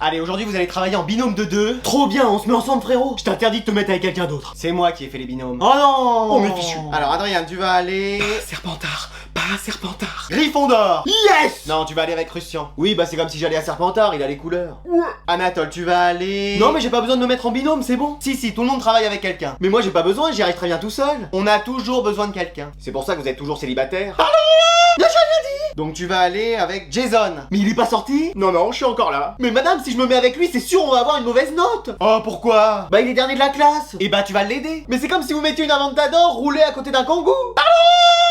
Allez, aujourd'hui vous allez travailler en binôme de deux. Trop bien, on se met ensemble frérot. Je t'interdis de te mettre avec quelqu'un d'autre. C'est moi qui ai fait les binômes. Oh non. Oh, mais fichu. Alors Adrien, tu vas aller... Serpentard, pas Serpentard. Gryffondor. Yes. Non, tu vas aller avec Christian. Oui, bah c'est comme si j'allais à Serpentard, il a les couleurs. Ouais. Anatole, tu vas aller... Non mais j'ai pas besoin de me mettre en binôme, c'est bon. Si, tout le monde travaille avec quelqu'un. Mais moi j'ai pas besoin, j'y arrive très bien tout seul. On a toujours besoin de quelqu'un. C'est pour ça que vous êtes toujours célibataire. Non, j'ai rien dit. Donc tu vas aller avec Jason. Mais il est pas sorti? Non, je suis encore là. Mais madame, si je me mets avec lui, c'est sûr on va avoir une mauvaise note. Oh, pourquoi? Bah il est dernier de la classe. Et bah tu vas l'aider. Mais c'est comme si vous mettiez une Aventador roulée à côté d'un kangou.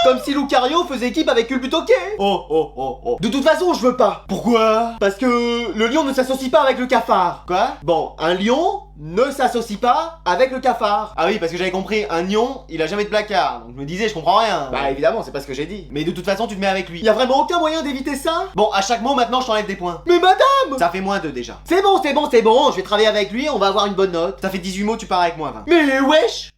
Comme si Lucario faisait équipe avec Culbutoke. Oh. De toute façon, je veux pas. Pourquoi? Parce que le lion ne s'associe pas avec le cafard. Quoi? Bon, un lion ne s'associe pas avec le cafard. Ah oui, parce que j'avais compris, un lion, il a jamais de placard. Donc je me disais, je comprends rien. Bah évidemment, c'est pas ce que j'ai dit. Mais de toute façon, tu te mets avec lui. Y a vraiment aucun moyen d'éviter ça? Bon, à chaque mot, maintenant, je t'enlève des points. Mais madame! Ça fait moins 2 déjà. C'est bon. Je vais travailler avec lui, on va avoir une bonne note. Ça fait 18 mots, tu pars avec moi, 20. Mais wesh!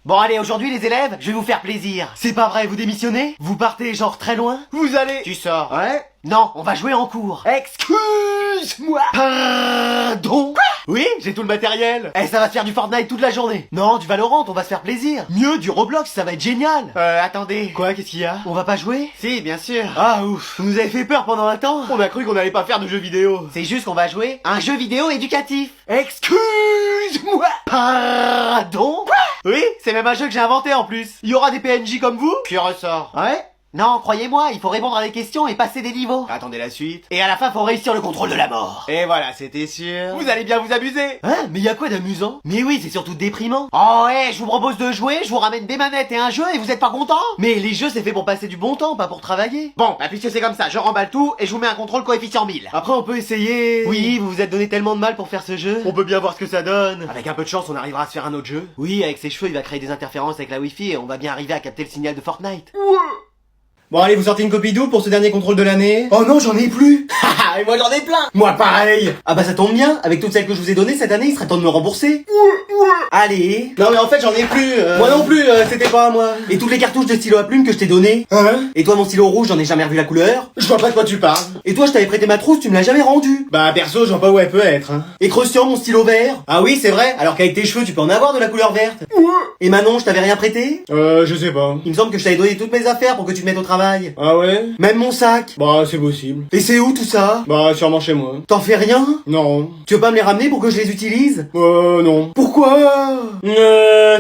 Bon allez, aujourd'hui les élèves, je vais vous faire plaisir. C'est pas vrai, vous démissionnez? Vous partez genre très loin? Vous allez... Tu sors. Ouais? Non, on va jouer en cours. Excuse-moi. Pardon? Quoi? Oui, j'ai tout le matériel. Eh, ça va se faire du Fortnite toute la journée. Non, du Valorant, on va se faire plaisir. Mieux, du Roblox, ça va être génial. Attendez. Quoi, qu'est-ce qu'il y a? On va pas jouer? Si, bien sûr. Ah ouf, vous nous avez fait peur pendant un temps. On a cru qu'on allait pas faire de jeux vidéo. C'est juste qu'on va jouer un jeu vidéo éducatif. Excuse-moi. Pardon? Quoi? Oui, c'est même un jeu que j'ai inventé en plus. Il y aura des PNJ comme vous. Puis ressort. Ouais? Non, croyez-moi, il faut répondre à des questions et passer des niveaux. Attendez la suite. Et à la fin, faut réussir le contrôle de la mort. Et voilà, c'était sûr. Vous allez bien vous amuser. Hein? Mais y a quoi d'amusant? Mais oui, c'est surtout déprimant. Oh ouais, je vous propose de jouer, je vous ramène des manettes et un jeu et vous êtes pas content? Mais les jeux, c'est fait pour passer du bon temps, pas pour travailler. Bon, bah puisque c'est comme ça, je remballe tout et je vous mets un contrôle coefficient 1000. Après, on peut essayer... Oui, vous vous êtes donné tellement de mal pour faire ce jeu. On peut bien voir ce que ça donne. Avec un peu de chance, on arrivera à se faire un autre jeu. Oui, avec ses cheveux, il va créer des interférences avec la Wi-Fi et on va bien arriver à capter le signal de Fortnite. Bon allez, vous sortez une copie d'où pour ce dernier contrôle de l'année? Oh non, j'en ai plus. Et moi j'en ai plein. Moi pareil. Ah bah ça tombe bien, avec toutes celles que je vous ai données cette année, il serait temps de me rembourser. Allez. Non mais en fait j'en ai plus. Moi non plus, c'était pas à moi. Et toutes les cartouches de stylo à plume que je t'ai données? Hein? Et toi mon stylo rouge, j'en ai jamais revu la couleur. Je vois pas de quoi tu parles. Et toi je t'avais prêté ma trousse, tu me l'as jamais rendue. Bah perso, je vois pas où elle peut être. Hein. Et Christian, mon stylo vert? Ah oui c'est vrai, alors qu'avec tes cheveux tu peux en avoir de la couleur verte. Et Manon, je t'avais rien prêté? Je sais pas. Il me semble que je t'avais donné toutes mes affaires pour que tu te mettes au travail. Ah ouais? Même mon sac. Bah c'est possible. Et c'est où tout ça? Bah sûrement chez moi. T'en fais rien? Non. Tu veux pas me les ramener pour que je les utilise? Non. Pourquoi?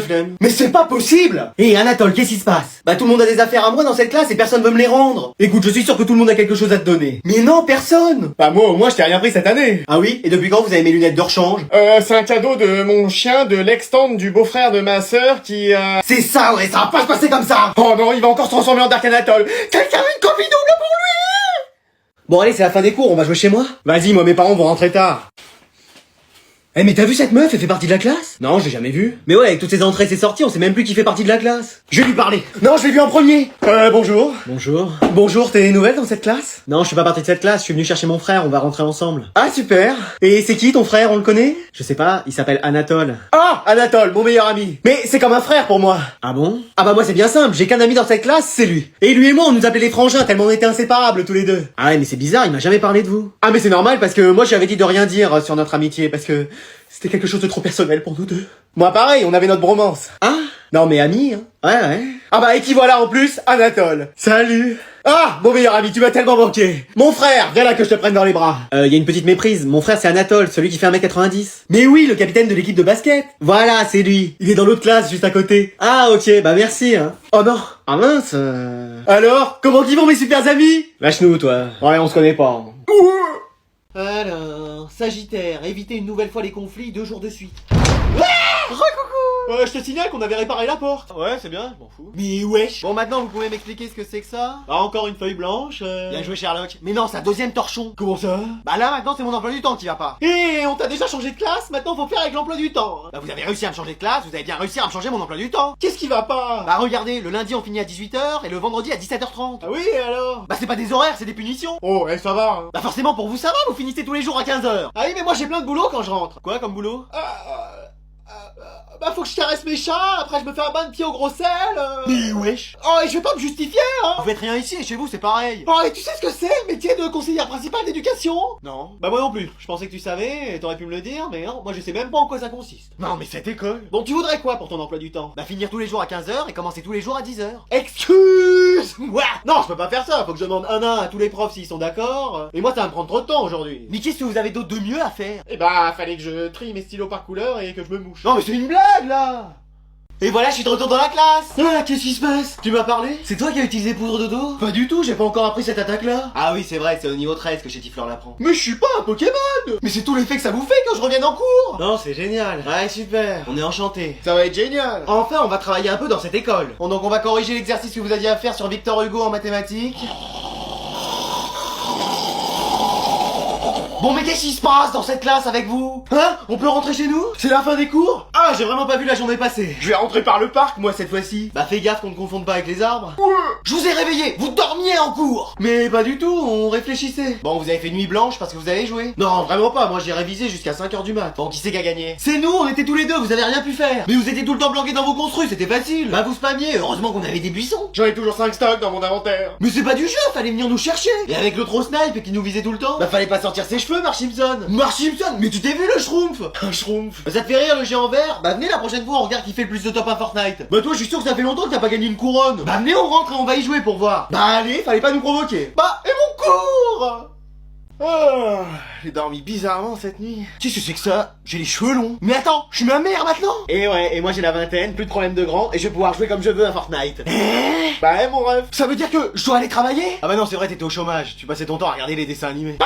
Flemme. Mais c'est pas possible! Hé Anatole, qu'est-ce qui se passe? Bah tout le monde a des affaires à moi dans cette classe et personne veut me les rendre. Écoute, je suis sûr que tout le monde a quelque chose à te donner. Mais non, personne! Bah moi au moins je t'ai rien pris cette année. Ah oui? Et depuis quand vous avez mes lunettes de rechange? C'est un cadeau de mon chien de l'ex-tante du beau-frère de ma sœur qui a... C'est ça, ouais, ça va pas se passer comme ça! Oh non, il va encore se transformer en Dark Anatole. Quelqu'un a une copie double pour lui? Bon allez, c'est la fin des cours, on va jouer chez moi? Vas-y, moi mes parents vont rentrer tard. Eh mais t'as vu cette meuf, elle fait partie de la classe? Non, j'ai jamais vu. Mais ouais, avec toutes ces entrées et ces sorties, on sait même plus qui fait partie de la classe. Je vais lui parler. Non, je l'ai vu en premier. Bonjour. Bonjour. Bonjour, t'as des nouvelles dans cette classe? Non, je suis pas partie de cette classe, je suis venu chercher mon frère, on va rentrer ensemble. Ah super. Et c'est qui ton frère, on le connaît? Je sais pas, il s'appelle Anatole. Ah, Anatole, mon meilleur ami. Mais c'est comme un frère pour moi. Ah bon? Ah bah moi c'est bien simple, j'ai qu'un ami dans cette classe, c'est lui. Et lui et moi on nous appelait les frangins tellement on était inséparables tous les deux. Ah ouais mais c'est bizarre, il m'a jamais parlé de vous. Ah mais c'est normal parce que moi j'avais dit de rien dire sur notre amitié parce que c'était quelque chose de trop personnel pour nous deux. Moi pareil, on avait notre bromance. Ah? Non mais amis, hein. Ouais. Ah bah et qui voilà en plus, Anatole. Salut. Ah, mon meilleur ami, tu m'as tellement manqué. Mon frère, viens là que je te prenne dans les bras. Y a une petite méprise, mon frère c'est Anatole, celui qui fait 1m90. Mais oui, le capitaine de l'équipe de basket. Voilà, c'est lui. Il est dans l'autre classe, juste à côté. Ah ok, bah merci hein. Oh non. Ah mince. Alors, comment qu'ils vont mes super amis? Lâche-nous toi. Ouais, on se connaît pas. Alors, Sagittaire, éviter une nouvelle fois les conflits 2 jours de suite. Je te signale qu'on avait réparé la porte. Ouais, c'est bien, je m'en fous. Mais wesh. Bon, maintenant, vous pouvez m'expliquer ce que c'est que ça? Bah, encore une feuille blanche. Bien joué, Sherlock. Mais non, c'est un deuxième torchon. Comment ça? Bah là, maintenant, c'est mon emploi du temps qui va pas. Et on t'a déjà changé de classe, maintenant, faut faire avec l'emploi du temps. Bah, vous avez réussi à me changer de classe, vous avez bien réussi à me changer mon emploi du temps. Qu'est-ce qui va pas? Bah, regardez, le lundi, on finit à 18h et le vendredi à 17h30. Ah oui, et alors? Bah, c'est pas des horaires, c'est des punitions. Oh, ça va. Hein. Bah, forcément, pour vous, ça va, vous finissez tous les jours à 15h. Ah oui, mais moi, j'ai plein de boulot quand je rentre. Quoi comme boulot? Bah faut que je caresse mes chats, après je me fais un bain de pied au gros sel. Mais wesh. Oh, et je vais pas me justifier, hein. Vous faites rien ici et chez vous c'est pareil. Oh, et tu sais ce que c'est, le métier de conseillère principale d'éducation? Non. Bah moi non plus, je pensais que tu savais, et t'aurais pu me le dire, mais non, moi je sais même pas en quoi ça consiste. Non mais cette école. Donc tu voudrais quoi pour ton emploi du temps? Bah finir tous les jours à 15h et commencer tous les jours à 10h. Excuse-moi. Non, je peux pas faire ça, faut que je demande un à tous les profs s'ils sont d'accord, et moi ça va me prendre trop de temps aujourd'hui. Mais qu'est-ce que vous avez d'autre de mieux à faire? Eh bah, fallait que je trie mes stylos par couleur et que je me mouche. Non mais c'est une blague là. Et voilà, je suis de retour dans la classe. Ah, qu'est-ce qui se passe? Tu m'as parlé? C'est toi qui as utilisé poudre de dos? Pas du tout, j'ai pas encore appris cette attaque là. Ah oui c'est vrai, c'est au niveau 13 que Chétifleur l'apprend. Mais je suis pas un Pokémon. Mais c'est tout l'effet que ça vous fait quand je reviens en cours. Non c'est génial. Ouais, super. On est enchantés. Ça va être génial. Enfin on va travailler un peu dans cette école. Bon, donc on va corriger l'exercice que vous aviez à faire sur Victor Hugo en mathématiques. Bon mais qu'est-ce qui se passe dans cette classe avec vous? Hein? On peut rentrer chez nous? C'est la fin des cours? Ah j'ai vraiment pas vu la journée passer. Je vais rentrer par le parc, moi, cette fois-ci. Bah fais gaffe qu'on ne confonde pas avec les arbres. Ouais. Je vous ai réveillé, vous dormiez en cours. Mais pas du tout, on réfléchissait. Bon vous avez fait nuit blanche parce que vous avez joué. Non, vraiment pas, moi j'ai révisé jusqu'à 5h du mat. Bon qui c'est qui a gagné? C'est nous, on était tous les deux, vous avez rien pu faire. Mais vous étiez tout le temps bloqués dans vos construits, c'était facile. Bah vous spammiez, Heureusement qu'on avait des buissons. j'en ai toujours 5 stocks dans mon inventaire. Mais c'est pas du jeu, fallait venir nous chercher. Et avec l'autre au snipe et qui nous visait tout le temps. Bah fallait pas sortir ses cheveux, Marge Simpson. Marge Simpson, mais tu t'es vu le Schtroumpf? Un schtroumpf. Bah ça te fait rire le géant vert? Bah venez la prochaine fois on regarde qui fait le plus de top à Fortnite. Bah toi je suis sûr que ça fait longtemps que t'as pas gagné une couronne. Bah venez on rentre et on va y jouer pour voir. Bah allez, fallait pas nous provoquer. Bah et mon cours? Oh, j'ai dormi bizarrement cette nuit. Qu'est-ce que c'est que ça? J'ai les cheveux longs. Mais attends, je suis ma mère maintenant. Et ouais, et moi j'ai la vingtaine, plus de problème de grand, et je vais pouvoir jouer comme je veux à Fortnite. Bah ouais mon ref. Ça veut dire que je dois aller travailler? Ah bah non c'est vrai t'étais au chômage, tu passais ton temps à regarder les dessins animés.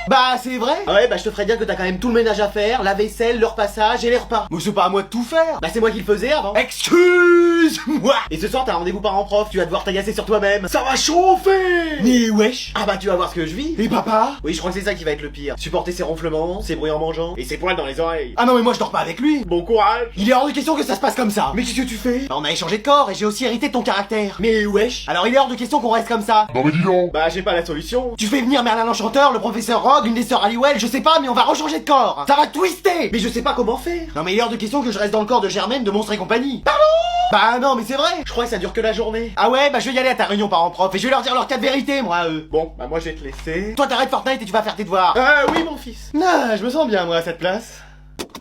Bah c'est vrai. Ah ouais bah je te ferais dire que t'as quand même tout le ménage à faire, la vaisselle, le repassage et les repas. Mais c'est pas à moi de tout faire. Bah c'est moi qui le faisais avant. Excuse-moi. Et ce soir t'as rendez-vous parent-prof, tu vas devoir t'agacer sur toi-même. Ça va chauffer. Mais wesh. Ah bah tu vas voir ce que je vis. Et papa? Oui je crois que c'est ça qui va être le pire. Supporter ses ronflements, ses bruits en mangeant, et ses poils dans les oreilles. Ah non mais moi je dors pas avec lui. Bon courage. Il est hors de question que ça se passe comme ça. Mais qu'est-ce que tu fais? Bah on a échangé de corps et j'ai aussi hérité de ton caractère. Mais wesh. Alors il est hors de question qu'on reste comme ça. Non mais dis donc. Bah j'ai pas la solution. Tu fais venir Merlin l'Enchanteur, le professeur Rogue, une des sœurs Halliwell, je sais pas, mais on va rechanger de corps. Ça va twister. Mais je sais pas comment faire. Non mais il est hors de question que je reste dans le corps de Germaine de Monstres et compagnie. Pardon? Bah non mais c'est vrai. Je crois que ça dure que la journée. Ah ouais, bah je vais y aller à ta réunion parents-prof et je vais leur dire leur cas de vérité moi à eux. Bon, bah moi je vais te laisser. Toi t'arrêtes Fortnite et tu vas faire tes devoirs. Oui mon fils. Ah, je me sens bien moi à cette place.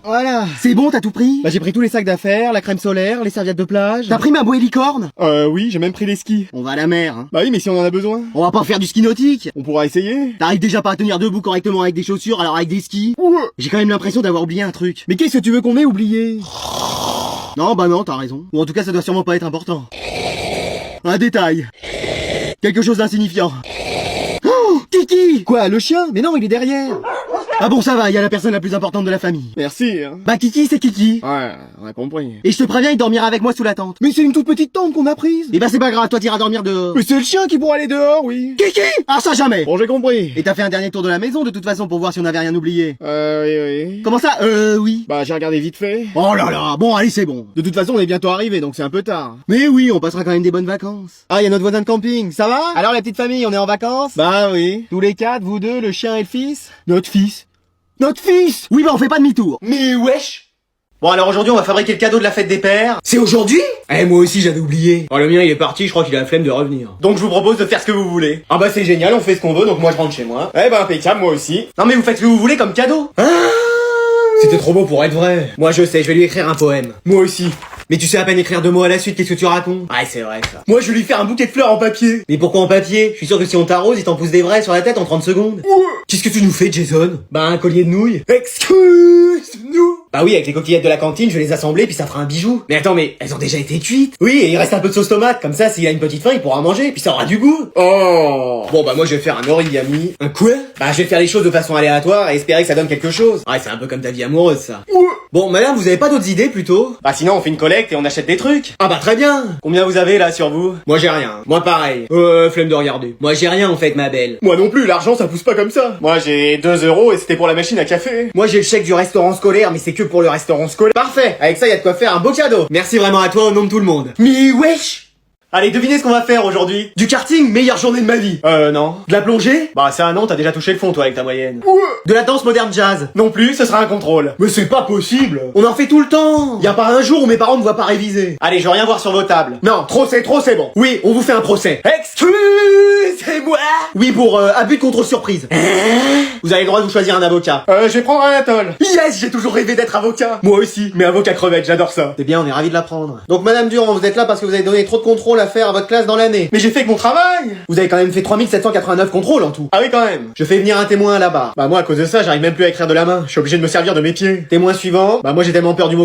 Voilà. C'est bon, t'as tout pris? Bah j'ai pris tous les sacs d'affaires, la crème solaire, les serviettes de plage. T'as pris ma bouée licorne? Oui, j'ai même pris les skis. On va à la mer, hein. Bah oui, mais si on en a besoin. On va pas faire du ski nautique. On pourra essayer. T'arrives déjà pas à tenir debout correctement avec des chaussures, alors avec des skis? Ouais. J'ai quand même l'impression d'avoir oublié un truc. Mais qu'est-ce que tu veux qu'on ait oublié? Non, bah non, t'as raison. Ou en tout cas, ça doit sûrement pas être important. Un détail. Quelque chose d'insignifiant. Oh, Kiki! Quoi, le chien? Mais non, il est derrière. Ah bon, ça va, il y a la personne la plus importante de la famille. Merci. Hein. Bah Kiki, c'est Kiki. Ouais, on a compris. Et je te préviens, il dormira avec moi sous la tente. Mais c'est une toute petite tente qu'on a prise. Et bah c'est pas grave, toi t'iras dormir dehors. Mais c'est le chien qui pourra aller dehors, oui. Kiki! Ah ça jamais! Bon, j'ai compris. Et t'as fait un dernier tour de la maison de toute façon pour voir si on avait rien oublié. Oui. Comment ça? Oui. Bah j'ai regardé vite fait. Oh là là, bon allez c'est bon. De toute façon, on est bientôt arrivé, donc c'est un peu tard. Mais oui, on passera quand même des bonnes vacances. Ah, il y a notre voisin de camping, ça va? Alors la petite famille, on est en vacances? Bah oui. Tous les quatre, vous deux, le chien et le fils? Notre fils. Notre fils! Oui bah on fait pas demi-tour. Mais wesh! Bon alors aujourd'hui on va fabriquer le cadeau de la fête des pères. C'est aujourd'hui? Moi aussi j'avais oublié. Oh le mien il est parti, je crois qu'il a la flemme de revenir. Donc je vous propose de faire ce que vous voulez. Ah bah c'est génial, on fait ce qu'on veut, donc moi je rentre chez moi. Bah impeccable, moi aussi. Non mais vous faites ce que vous voulez comme cadeau. C'était trop beau pour être vrai. Moi je sais, je vais lui écrire un poème. Moi aussi. Mais tu sais à peine écrire 2 mots à la suite, qu'est-ce que tu racontes? Ouais c'est vrai ça. Moi je vais lui faire un bouquet de fleurs en papier. Mais pourquoi en papier? Je suis sûr que si on t'arrose, il t'en pousse des vrais sur la tête en 30 secondes. Ouais. Qu'est-ce que tu nous fais Jason? Bah un collier de nouilles. Excuse-nous. Bah oui, avec les coquillettes de la cantine, je vais les assembler puis ça fera un bijou. Mais attends, mais elles ont déjà été cuites. Oui, et il reste un peu de sauce tomate, comme ça s'il a une petite faim, il pourra en manger, puis ça aura du goût. Oh. Bon bah moi je vais faire un origami. Un quoi? Bah je vais faire les choses de façon aléatoire et espérer que ça donne quelque chose. Ouais, c'est un peu comme ta vie amoureuse ça. Ouais. Bon, madame, vous avez pas d'autres idées plutôt? Bah sinon on fait une collecte et on achète des trucs. Ah bah très bien. Combien vous avez là sur vous? Moi j'ai rien. Moi pareil. Flemme de regarder. Moi j'ai rien en fait, ma belle. Moi non plus, l'argent ça pousse pas comme ça. Moi j'ai 2 € et c'était pour la machine à café. Moi j'ai le chèque du restaurant scolaire, mais c'est que pour le restaurant scolaire. Parfait. Avec ça, y a de quoi faire un beau cadeau. Merci vraiment à toi au nom de tout le monde. Mais wesh! Allez, devinez ce qu'on va faire aujourd'hui. Du karting, meilleure journée de ma vie. Non. De la plongée? Bah ça non, t'as déjà touché le fond toi avec ta moyenne. Ouais. De la danse moderne jazz? Non plus, ce sera un contrôle. Mais c'est pas possible. On en fait tout le temps. Y a pas un jour où mes parents me voient pas réviser. Allez, je veux rien voir sur vos tables. Non, trop c'est bon. Oui, on vous fait un procès. Excusez-moi. Oui, pour abus de contrôle surprise. Vous avez le droit de vous choisir un avocat. Je vais prendre Anatole. Yes, j'ai toujours rêvé d'être avocat. Moi aussi, mais avocat crevette, j'adore ça. C'est bien, on est ravis de l'apprendre. Donc Madame Durand, vous êtes là parce que vous avez donné trop de contrôles à faire à votre classe dans l'année. Mais j'ai fait que mon travail. Vous avez quand même fait 3789 contrôles en tout. Ah oui, quand même. Je fais venir un témoin là-bas. Bah moi, à cause de ça, j'arrive même plus à écrire de la main. Je suis obligé de me servir de mes pieds. Témoin suivant. Bah moi j'ai tellement peur du mot